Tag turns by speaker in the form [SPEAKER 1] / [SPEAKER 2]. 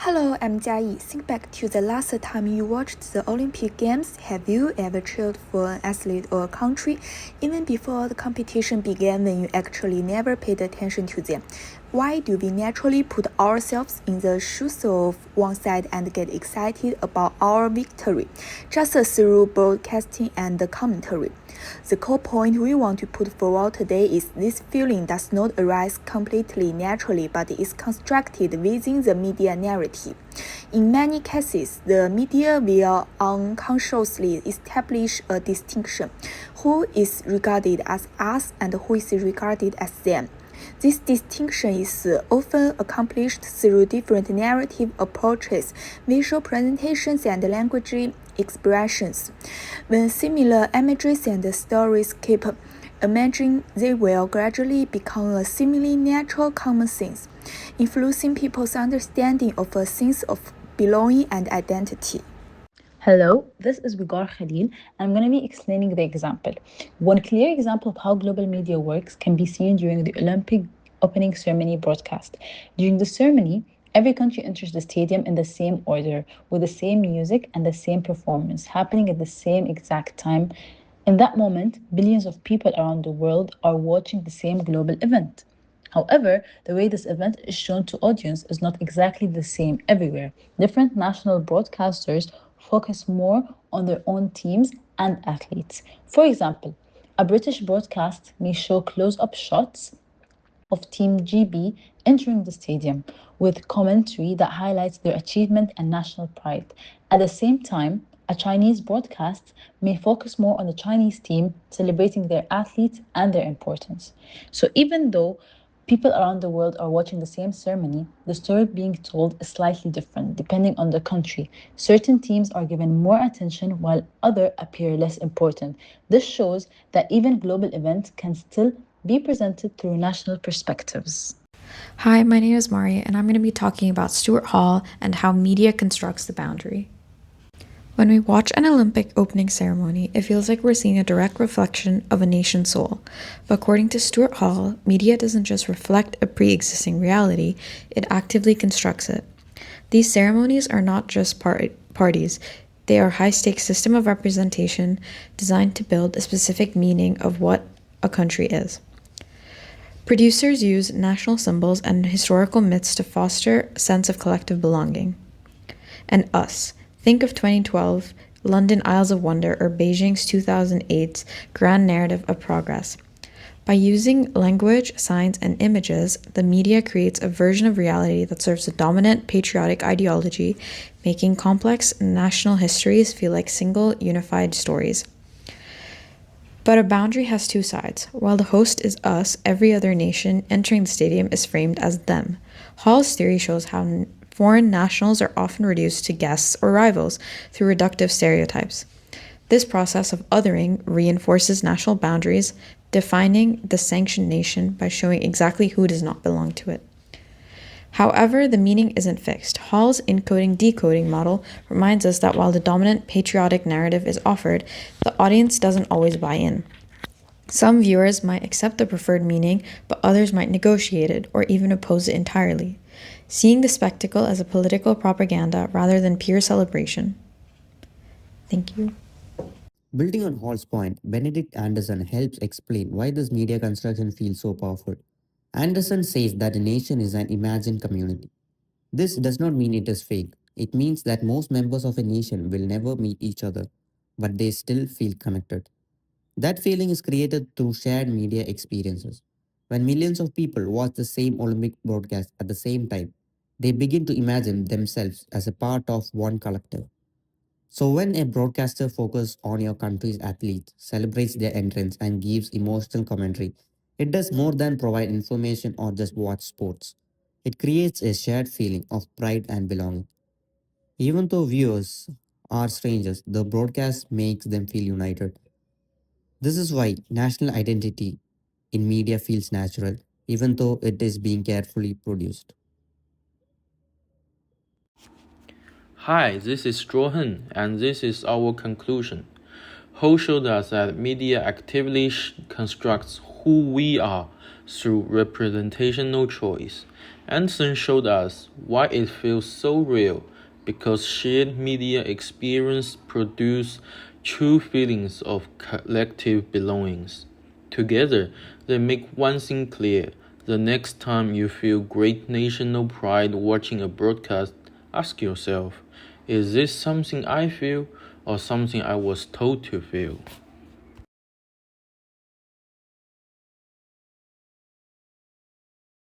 [SPEAKER 1] Hello, I'm Jiayi. Think back to the last time you watched the Olympic Games. Have you ever cheered for an athlete or a country, even before the competition began, when you actually never paid attention to them? Why do we naturally put ourselves in the shoes of one side and get excited about our victory, just through broadcasting and commentary? The core point we want to put forward today is this feeling does not arise completely naturally, but is constructed within the media narrative. In many cases, the media will unconsciously establish a distinction: who is regarded as us and who is regarded as them. This distinction is often accomplished through different narrative approaches, visual presentations, and language expressions. When similar images and stories keep emerging, they will gradually become a seemingly natural common sense, influencing people's understanding of a sense of belonging and identity.
[SPEAKER 2] Hello, this is Wigar Khalil, and I'm going to be explaining the example. One clear example of how global media works can be seen during the Olympic opening ceremony broadcast. During the ceremony, every country enters the stadium in the same order, with the same music and the same performance happening at the same exact time. In that moment, billions of people around the world are watching the same global event. However, the way this event is shown to audience is not exactly the same everywhere. Different national broadcasters focus more on their own teams and athletes. For example, a British broadcast may show close-up shots of Team GB entering the stadium with commentary that highlights their achievement and national pride. At the same time, a Chinese broadcast may focus more on the Chinese team, celebrating their athletes and their importance. So even though people around the world are watching the same ceremony, the story being told is slightly different depending on the country. Certain teams are given more attention while others appear less important. This shows that even global events can still be presented through national perspectives.
[SPEAKER 3] Hi, my name is Mari, and I'm going to be talking about Stuart Hall and how media constructs the boundary. When we watch an Olympic opening ceremony, it feels like we're seeing a direct reflection of a nation's soul. But according to Stuart Hall, media doesn't just reflect a pre-existing reality, it actively constructs it. These ceremonies are not just parties. They are a high-stakes system of representation designed to build a specific meaning of what a country is. Producers use national symbols and historical myths to foster a sense of collective belonging. And us. Think of 2012, London Isles of Wonder, or Beijing's 2008's grand narrative of progress. By using language, signs, and images, the media creates a version of reality that serves a dominant patriotic ideology, making complex national histories feel like single, unified stories. But a boundary has two sides. While the host is us, every other nation entering the stadium is framed as them. Hall's theory shows how foreign nationals are often reduced to guests or rivals through reductive stereotypes. This process of othering reinforces national boundaries, defining the sanctioned nation by showing exactly who does not belong to it. However, the meaning isn't fixed. Hall's encoding-decoding model reminds us that while the dominant patriotic narrative is offered, the audience doesn't always buy in. Some viewers might accept the preferred meaning, but others might negotiate it or even oppose it entirely, seeing the spectacle as a political propaganda rather than pure celebration. Thank you.
[SPEAKER 4] Building on Hall's point, Benedict Anderson helps explain why this media construction feels so powerful. Anderson says that a nation is an imagined community. This does not mean it is fake. It means that most members of a nation will never meet each other, but they still feel connected. That feeling is created through shared media experiences. When millions of people watch the same Olympic broadcast at the same time, they begin to imagine themselves as a part of one collective. So when a broadcaster focuses on your country's athletes, celebrates their entrance, and gives emotional commentary, it does more than provide information or just watch sports. It creates a shared feeling of pride and belonging. Even though viewers are strangers, the broadcast makes them feel united. This is why national identity in media feels natural, even though it is being carefully produced.
[SPEAKER 5] Hi, this is Strohan, and this is our conclusion. Ho showed us that media actively constructs who we are through representational choice, Anderson showed us why it feels so real, because shared media experience produce true feelings of collective belongings. Together, they make one thing clear. The next time you feel great national pride watching a broadcast, ask yourself, is this something I feel or something I was told to feel?